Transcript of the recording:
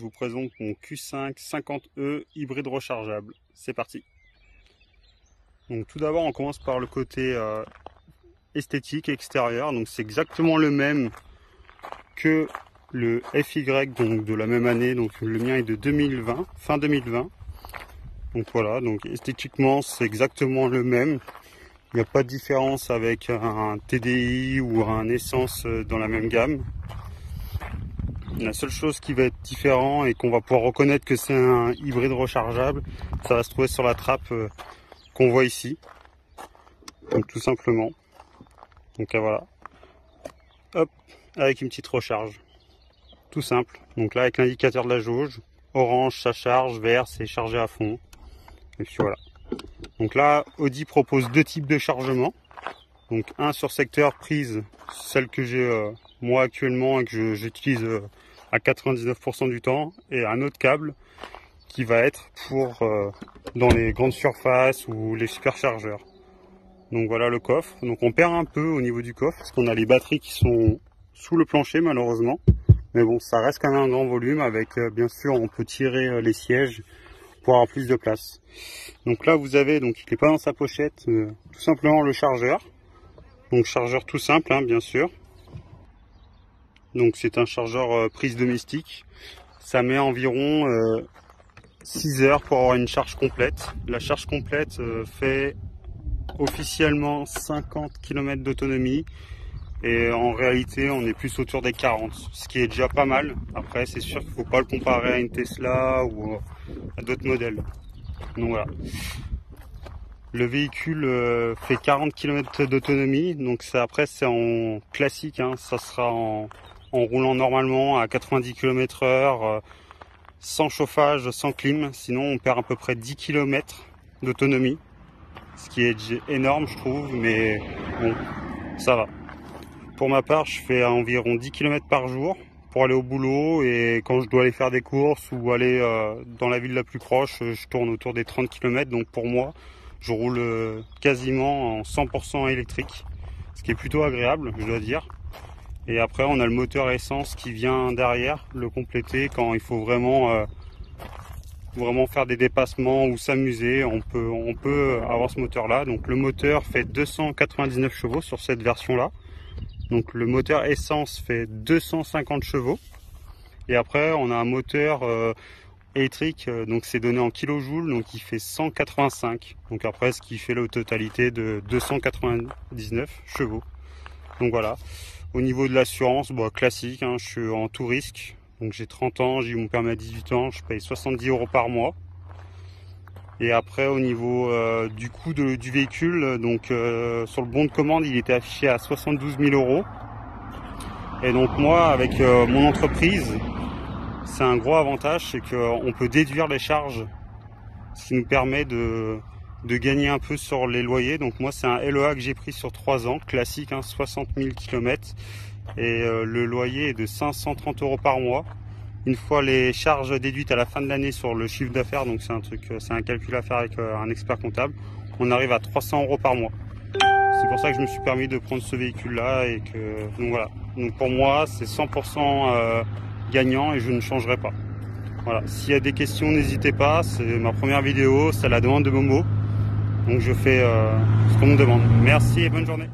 vous présente mon Q5 50E hybride rechargeable. C'est parti. Donc tout d'abord on commence par le côté esthétique extérieur. Donc c'est exactement le même que le FY, donc de la même année. Donc le mien est de 2020, fin 2020. Donc voilà, donc esthétiquement c'est exactement le même. Il n'y a pas de différence avec un TDI ou un essence dans la même gamme. La seule chose qui va être différent et qu'on va pouvoir reconnaître que c'est un hybride rechargeable, ça va se trouver sur la trappe qu'on voit ici. Donc tout simplement. Donc voilà. Hop, avec une petite recharge. Tout simple. Donc là avec l'indicateur de la jauge, orange ça charge, vert c'est chargé à fond. Et puis voilà. Donc là Audi propose deux types de chargement. Donc un sur secteur prise, celle que j'ai moi actuellement et que j'utilise à 99% du temps, et un autre câble qui va être pour dans les grandes surfaces ou les superchargeurs. Donc voilà le coffre. Donc on perd un peu au niveau du coffre parce qu'on a les batteries qui sont sous le plancher malheureusement. Mais bon, ça reste quand même un grand volume avec bien sûr on peut tirer les sièges pour avoir plus de place. Donc là vous avez, donc il n'est pas dans sa pochette, tout simplement le chargeur. Donc chargeur tout simple hein, bien sûr. Donc c'est un chargeur prise domestique. Ça met environ 6 heures pour avoir une charge complète. La charge complète fait officiellement 50 km d'autonomie. Et en réalité on est plus autour des 40, ce qui est déjà pas mal. Après c'est sûr qu'il ne faut pas le comparer à une Tesla ou à d'autres modèles. Donc voilà. Le véhicule fait 40 km d'autonomie, donc ça, après c'est en classique, hein, ça sera en roulant normalement à 90 km/h, sans chauffage, sans clim, sinon on perd à peu près 10 km d'autonomie, ce qui est énorme je trouve, mais bon, ça va. Pour ma part, je fais environ 10 km par jour pour aller au boulot, et quand je dois aller faire des courses ou aller dans la ville la plus proche, je tourne autour des 30 km, donc pour moi, je roule quasiment en 100% électrique, ce qui est plutôt agréable, je dois dire. Et après, on a le moteur essence qui vient derrière, le compléter quand il faut vraiment faire des dépassements ou s'amuser. On peut avoir ce moteur-là. Donc le moteur fait 299 chevaux sur cette version-là. Donc le moteur essence fait 250 chevaux. Et après, on a un moteur électrique, donc c'est donné en kilojoules, donc il fait 185. Donc après, ce qui fait la totalité de 299 chevaux. Donc voilà. Au niveau de l'assurance, bah, classique, hein, je suis en tout risque. Donc j'ai 30 ans, j'ai eu mon permis à 18 ans, je paye 70 € par mois. Et après au niveau du coût du véhicule, donc sur le bon de commande il était affiché à 72 000 €. Et donc moi avec mon entreprise, c'est un gros avantage, c'est qu'on peut déduire les charges, ce qui nous permet de gagner un peu sur les loyers. Donc moi c'est un LEA que j'ai pris sur 3 ans, classique, hein, 60 000 km, et le loyer est de 530 € par mois. Une fois les charges déduites à la fin de l'année sur le chiffre d'affaires, donc c'est un calcul à faire avec un expert comptable, on arrive à 300 € par mois. C'est pour ça que je me suis permis de prendre ce véhicule là, et donc voilà. Donc pour moi c'est 100% gagnant et je ne changerai pas. Voilà. S'il y a des questions, n'hésitez pas, c'est ma première vidéo, c'est à la demande de Momo. Donc je fais ce qu'on me demande. Merci et bonne journée.